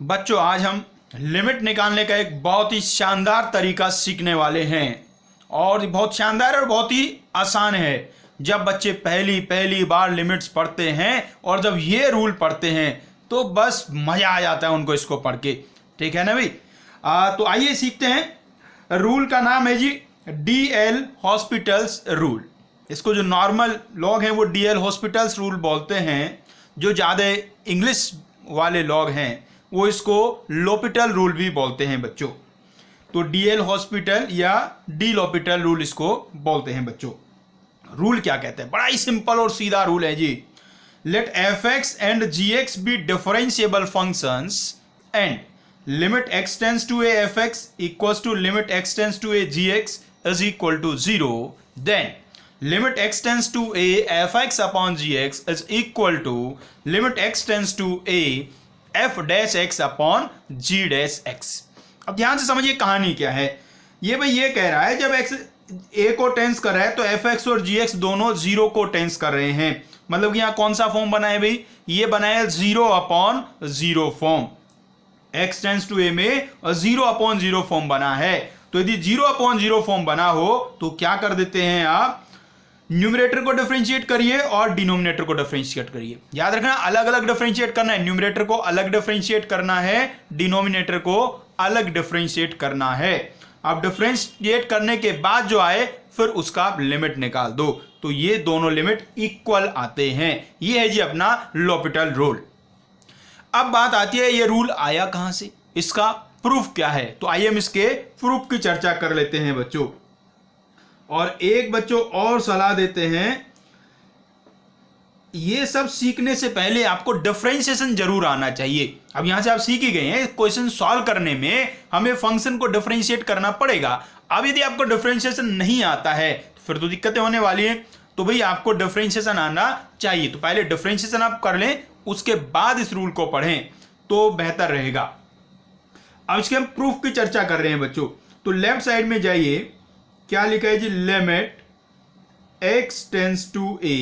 बच्चों आज हम लिमिट निकालने का एक बहुत ही शानदार तरीका सीखने वाले हैं और बहुत शानदार और बहुत ही आसान है। जब बच्चे पहली पहली बार लिमिट्स पढ़ते हैं और जब ये रूल पढ़ते हैं तो बस मज़ा आ जाता है उनको इसको पढ़ के। ठीक है ना भाई। तो आइए सीखते हैं। रूल का नाम है जी DL हॉस्पिटल्स रूल। इसको जो नॉर्मल लोग हैं वो DL हॉस्पिटल्स रूल बोलते हैं। जो ज़्यादा इंग्लिश वाले लोग हैं वो इसको लोपिटल रूल भी बोलते हैं बच्चों। तो DL हॉस्पिटल या डी लोपिटल रूल इसको बोलते हैं बच्चों। रूल क्या कहते हैं? बड़ा ही सिंपल और सीधा रूल है जी। Let fx and gx be differentiable functions and limit x tends to a fx equals to limit x tends to a gx is equal to 0, then limit x tends to a fx upon gx is equal to limit x tends to a f dash x upon g dash x। अब ध्यान से समझिए कहानी क्या है। ये भाई ये कह रहा है जब x a को टेंस कर रहा है तो fx और gx दोनों 0 को टेंस कर रहे हैं। मतलब कि यहाँ कौन सा फॉर्म बना है भाई? ये बना है 0 upon 0 form. x tends to a में 0 अपॉन 0 फॉर्म बना है। तो यदि 0 अपॉन 0 फॉर्म बना हो तो क्या कर देते हैं आप? न्यूमरेटर को डिफरेंशिएट करिए और डिनोमिनेटर को डिफरेंशिएट करिए। याद रखना अलग अलग डिफरेंशिएट करना है। न्यूमरेटर को अलग डिफरेंशिएट करना है, डिनोमिनेटर को अलग डिफरेंशिएट करना है। अब डिफरेंशिएट करने के बाद जो आए फिर उसका आप लिमिट निकाल दो तो ये दोनों लिमिट इक्वल आते हैं। ये है जी अपना लोपिटल रूल। अब बात आती है ये रूल आया कहां से, इसका प्रूफ क्या है। तो आइए हम इसके प्रूफ की चर्चा कर लेते हैं बच्चों। और एक बच्चों और सलाह देते हैं, ये सब सीखने से पहले आपको डिफरेंशिएशन जरूर आना चाहिए। अब यहां से आप सीख ही गए हैं, क्वेश्चन सॉल्व करने में हमें फंक्शन को डिफरेंशिएट करना पड़ेगा। अब यदि आपको डिफरेंशिएशन नहीं आता है तो फिर तो दिक्कतें होने वाली हैं। तो भाई आपको डिफरेंशिएशन आना चाहिए। तो पहले डिफरेंशिएशन आप कर लें, उसके बाद इस रूल को पढ़ें तो बेहतर रहेगा। अब इसके हम प्रूफ की चर्चा कर रहे हैं बच्चों। तो लेफ्ट साइड में जाइए, क्या लिखा है जी? Limit x tends to a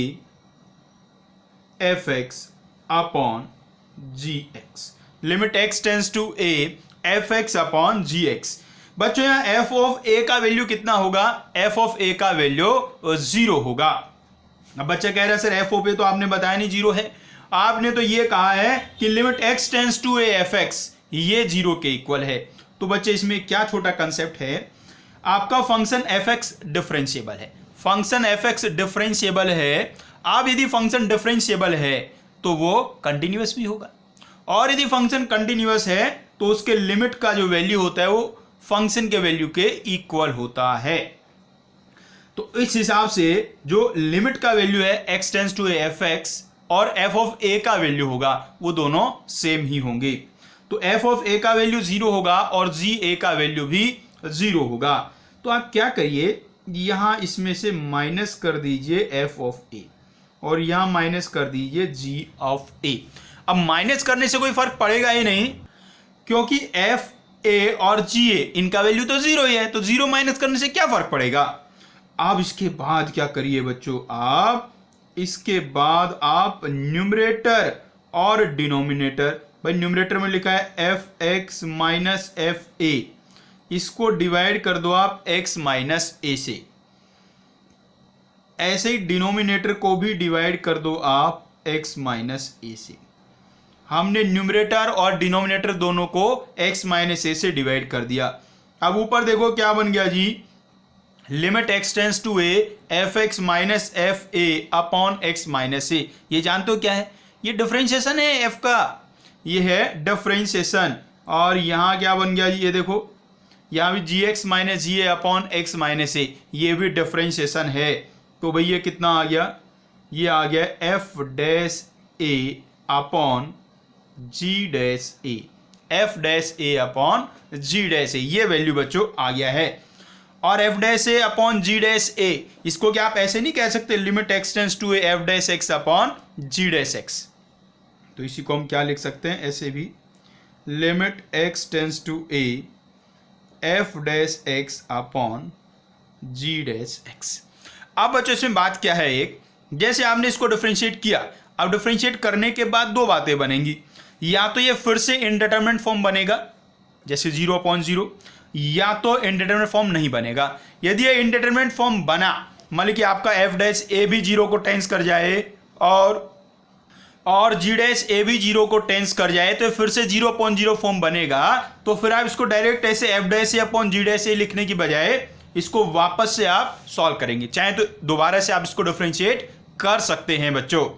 fx upon gx। Limit x tends to a fx upon gx। बच्चों यहां f ऑफ a का वैल्यू कितना होगा? f ऑफ a का वैल्यू 0 होगा। अब बच्चा कह रहा है सर f ऑफ a तो आपने बताया नहीं 0 है। आपने तो ये कहा है कि limit x tends to a fx ये 0 के इक्वल है। तो बच्चे इसमें क्या छोटा कंसेप्ट है, आपका फंक्शन fx डिफरेंशिएबल है। फंक्शन fx डिफरेंशिएबल है। अब यदि फंक्शन डिफरेंशिएबल है तो वो कंटिन्यूअस भी होगा, और यदि फंक्शन कंटिन्यूअस है तो उसके लिमिट का जो वैल्यू होता है वो फंक्शन के वैल्यू के इक्वल होता है। तो इस हिसाब से जो लिमिट का वैल्यू है x tends to a fx और f ऑफ a का वैल्यू होगा वो दोनों सेम ही होंगे। तो f ऑफ a का वैल्यू 0 होगा और g का वैल्यू भी 0 होगा। तो आप क्या करिए, यहां इसमें से माइनस कर दीजिए f ऑफ a और यहां माइनस कर दीजिए g ऑफ a। अब माइनस करने से कोई फर्क पड़ेगा ही नहीं, क्योंकि f a और g a इनका वैल्यू तो 0 ही है। तो 0 माइनस करने से क्या फर्क पड़ेगा। अब इसके बाद क्या करिए बच्चों, आप इसके बाद आप न्यूमरेटर और डिनोमिनेटर, भाई न्यूमरेटर में लिखा है fx माइनस fa, इसको डिवाइड कर दो आप x माइनस a से। ऐसे ही डिनोमिनेटर को भी डिवाइड कर दो आप x माइनस a से। हमने न्यूमरेटर और डिनोमिनेटर दोनों को x माइनस a से डिवाइड कर दिया। अब ऊपर देखो क्या बन गया जी, limit x tends to a fx minus fa upon x minus a। ये जानते हो क्या है? ये डिफरेंशिएशन है f का, ये है डिफरेंशिएशन। और यहाँ क्या बन गया जी, ये देखो यहाँ भी gx माइनस जी ए अपॉन एक्स माइनस ए, ये भी डिफरेंशिएशन है। तो भाई ये कितना आ गया? ये आ गया f dash a upon g dash a, f dash a upon g dash a, ये वैल्यू बच्चों आ गया है। और f dash a upon g dash a, इसको क्या आप ऐसे नहीं कह सकते, limit x tends to a f dash x upon g dash x। तो इसी को हम क्या लिख सकते हैं ऐसे भी, limit x tends to a f dash x upon g dash x। अब बच्चों इसमें बात क्या है, एक जैसे आपने इसको डिफरेंशिएट किया, अब डिफरेंशिएट करने के बाद दो बातें बनेंगी। या तो ये फिर से इनडिटरमिनेट फॉर्म बनेगा जैसे 0/0, या तो इनडिटरमिनेट फॉर्म नहीं बनेगा। यदि ये इनडिटरमिनेट फॉर्म बना, मान लीजिए कि आपका एफ डैश ए भी 0 को टेंस कर जाए और जी डैश ए भी 0 को टेंस कर जाए, तो फिर से 0/0 फॉर्म बनेगा। तो फिर आप इसको डायरेक्ट ऐसे एफ डैश ए अपॉन जी डैश ए लिखने की बजाय इसको वापस से आप सॉल्व करेंगे, चाहे तो दोबारा से आप इसको डिफरेंशिएट कर सकते हैं बच्चों।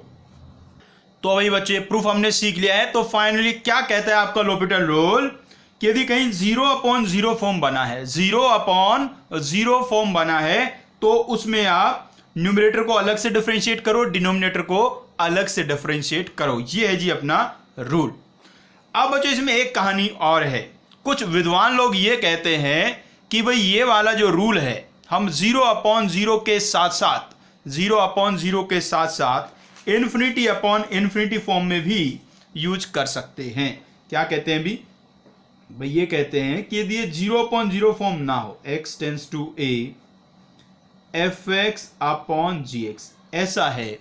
तो वही बच्चे प्रूफ हमने सीख लिया है। तो फाइनली क्या कहता है आपका l'Hopital रूल कि यदि कहीं 0/0 फॉर्म बना है, 0/0 फॉर्म बना है, तो उसमें आप न्यूमरेटर को अलग से डिफरेंशिएट करो, डिनोमिनेटर को अलग से डिफरेंशिएट करो। ये है जी अपना रूल। अब बच्चों इसमें एक कहानी और है। कुछ विद्वान लोग ये कहते हैं कि भाई ये वाला जो रूल है हम 0/0 के साथ साथ 0/0 के साथ साथ इन्फिनिटी अपॉन इन्फिनिटी फॉर्म में भी यूज कर सकते हैं। क्या कहते हैं भाई ये कहते हैं कि यदि ये 0/0 फॉर्म ना हो, x tends to a fx upon gx ऐसा है,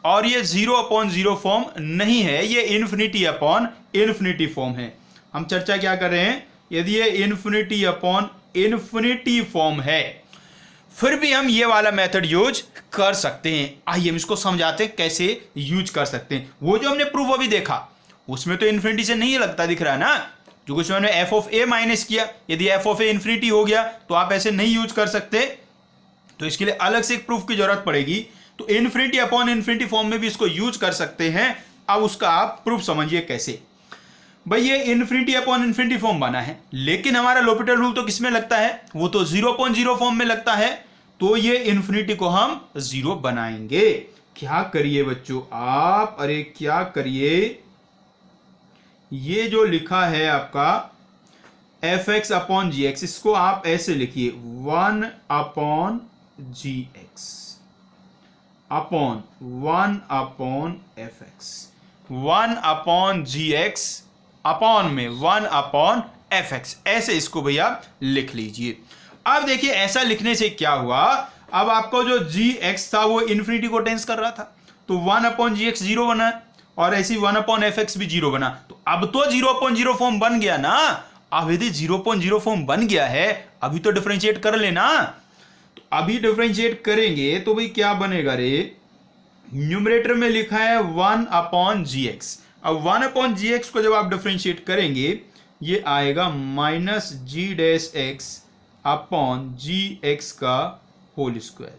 और ये 0/0 फॉर्म नहीं है, ये इन्फिनिटी अपॉन इन्फिनिटी फॉर्म है। हम चर्चा क्या कर रहे हैं, यदि ये इन्फिनिटी अपॉन इन्फिनिटी फॉर्म है, फिर भी हम ये वाला मेथड यूज कर सकते हैं। आइए हम इसको समझाते हैं कैसे यूज कर सकते हैं। वो जो हमने प्रूफ अभी देखा उसमें तो इन्फिनिटी से नहीं लगता दिख रहा है ना, जो कुछ हमने एफ ऑफ ए माइनस किया, यदि एफ ऑफ ए इन्फिनिटी हो गया तो आप ऐसे नहीं यूज कर सकते, तो इसके लिए अलग से एक प्रूफ की जरूरत पड़ेगी। तो इन्फिनिटी अपॉन इन्फिनिटी फॉर्म में भी इसको यूज कर सकते हैं। अब उसका आप प्रूफ समझिए कैसे। भाई ये इन्फिनिटी अपॉन इन्फिनिटी फॉर्म बना है, लेकिन हमारा l'Hopital रूल तो किसमें लगता है, वो तो 0/0 फॉर्म में लगता है। तो ये इन्फिनिटी को हम 0 बनाएंगे। क्या करिए बच्चों आप, अरे क्या करिए, ये जो लिखा है आपका fx अपॉन gx, इसको आप ऐसे लिखिए 1/gx upon 1/fx, 1/gx upon में 1/fx, ऐसे इसको भैया लिख लीजिए। अब देखिए ऐसा लिखने से क्या हुआ, अब आपको जो gx था वो इन्फिनिटी को टेंस कर रहा था, तो 1/gx 0 बना, और ऐसी 1/fx भी 0 बना। तो अब तो 0/0 फॉर्म बन गया ना। अब यदि 0/0 फॉर्म बन गया है, अभी तो डिफरेंशिएट कर लेना। तो अभी डिफरेंशिएट करेंगे तो भाई क्या बनेगा रे, न्यूमरेटर में लिखा है 1/gx। अब 1/gx को जब आप डिफरेंशिएट करेंगे, ये आएगा -g' अपॉन gx का whole square,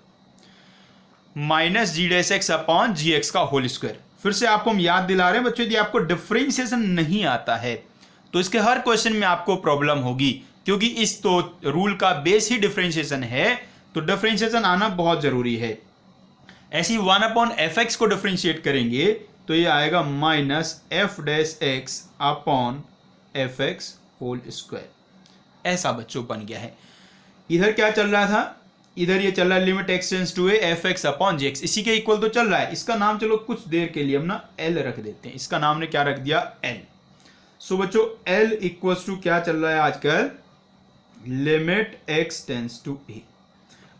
-g' upon gx का होल स्क्वायर। फिर से आपको हम याद दिला रहे हैं बच्चों, यदि आपको डिफरेंशिएशन नहीं आता है तो इसके हर क्वेश्चन में आपको प्रॉब्लम होगी, क्योंकि इस तो रूल का बेस ही डिफरेंशिएशन है, तो डिफरेंशिएशन आना बहुत जरूरी है। ऐसी 1/fx को डिफरेंशिएट करेंगे तो ये आएगा -f' upon fx whole square. ऐसा बच्चों बन गया है। इधर क्या चल रहा था, इधर ये चल रहा है limit x tends to a fx upon gx, इसी के इक्वल तो चल रहा है। इसका नाम चलो कुछ देर के लिए हम ना l रख देते हैं। इसका नाम ने क्या रख दिया, l। सो बच्चों l इक्वल्स टू क्या चल रहा है आजकल, limit x tends to a।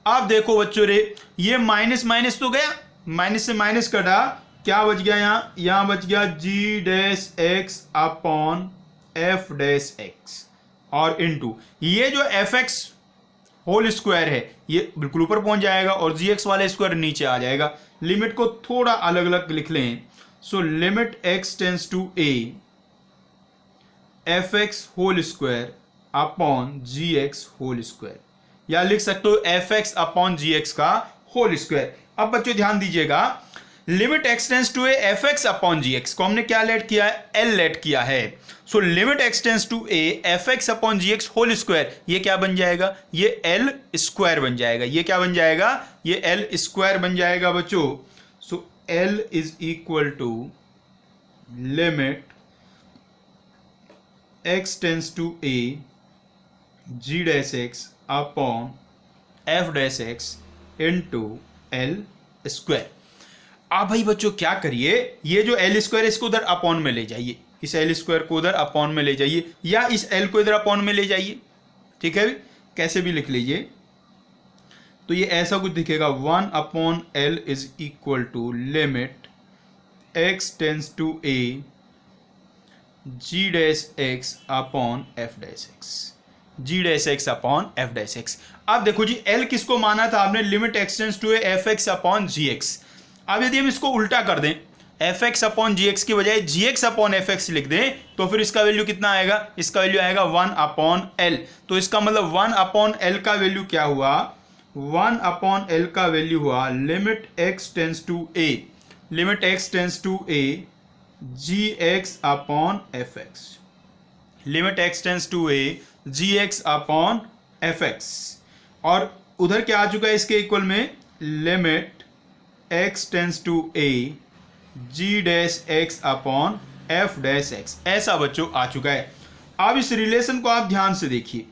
अब देखो बच्चों रे, ये माइनस माइनस तो गया, माइनस से माइनस कटा, क्या बच गया यहां बच गया g' अपॉन f' और इनटू ये जो fx होल स्क्वायर है ये बिल्कुल ऊपर पहुंच जाएगा और gx वाले स्क्वायर नीचे आ जाएगा। लिमिट को थोड़ा अलग अलग लिख लें। So limit x tends to a fx whole square upon gx whole square, या लिख सकते हो fx अपॉन gx का होल स्क्वायर। अब बच्चों ध्यान दीजिएगा, limit x tends to a fx upon gx को हमने क्या लेट किया है, l लेट किया है। So limit x tends to a fx upon gx whole square, ये क्या बन जाएगा, ये l स्क्वायर बन जाएगा। ये क्या बन जाएगा, ये l स्क्वायर बन जाएगा बच्चों। So l is equal to limit x tends to a g' upon f' into l square. अब भाई बच्चों क्या करिए, ये जो l स्क्वायर इसको उधर अपॉन में ले जाइए, इस l स्क्वायर को उधर अपॉन में ले जाइए, या इस l को इधर अपॉन में ले जाइए, ठीक है, कैसे भी लिख लीजिए। तो ये ऐसा कुछ दिखेगा, 1/l is equal to limit x tends to a g dash x upon f dash x, g dash x upon f dash x. अब देखो जी एल किसको माना था आपने, limit x tends to f x upon g x. अब यदि हम इसको उल्टा कर दें, f x upon g x की बजाय g x upon f x लिख दें, तो फिर इसका वैल्यू कितना आएगा, इसका वैल्यू आएगा 1 अपॉन एल। तो इसका मतलब 1 अपॉन एल का वैल्यू क्या हुआ, 1 अपॉन एल का वैल्यू हुआ limit x tends to a, limit x tends to a g x upon f x, limit x tends to a g x upon f x. और उधर क्या आ चुका है इसके इक्वल में, limit x tends to a g dash x upon f dash x, ऐसा बच्चों आ चुका है। अब इस रिलेशन को आप ध्यान से देखिए,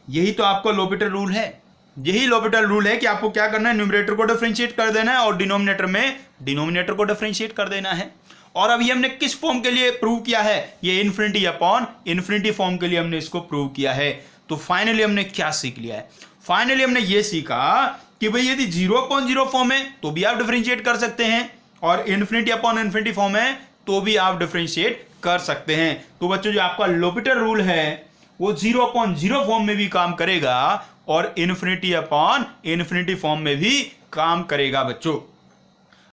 यही तो आपका लोपिटल रूल है, यही लोपिटल रूल है कि आपको क्या करना है, न्यूमरेटर को डिफरेंशिएट कर देना है और डिनोमिनेटर को डिफरेंशिएट कर देना है। और अभी हमने किस फॉर्म के लिए प्रूव किया है, ये इन्फिनिटी अपॉन इन्फिनिटी फॉर्म के लिए हमने इसको प्रूव किया है। तो फाइनली हमने क्या सीख लिया है, फाइनली हमने ये सीखा कि भाई यदि 0.0 फॉर्म है तो भी आप डिफरेंशिएट कर सकते हैं, और इन्फिनिटी अपॉन इन्फिनिटी फॉर्म है तो भी आप डिफरेंशिएट कर सकते हैं। तो बच्चों जो आपका लोपिटल रूल है वो 0.0 फॉर्म में भी काम करेगा और इन्फिनिटी अपॉन इन्फिनिटी फॉर्म में भी काम करेगा बच्चों।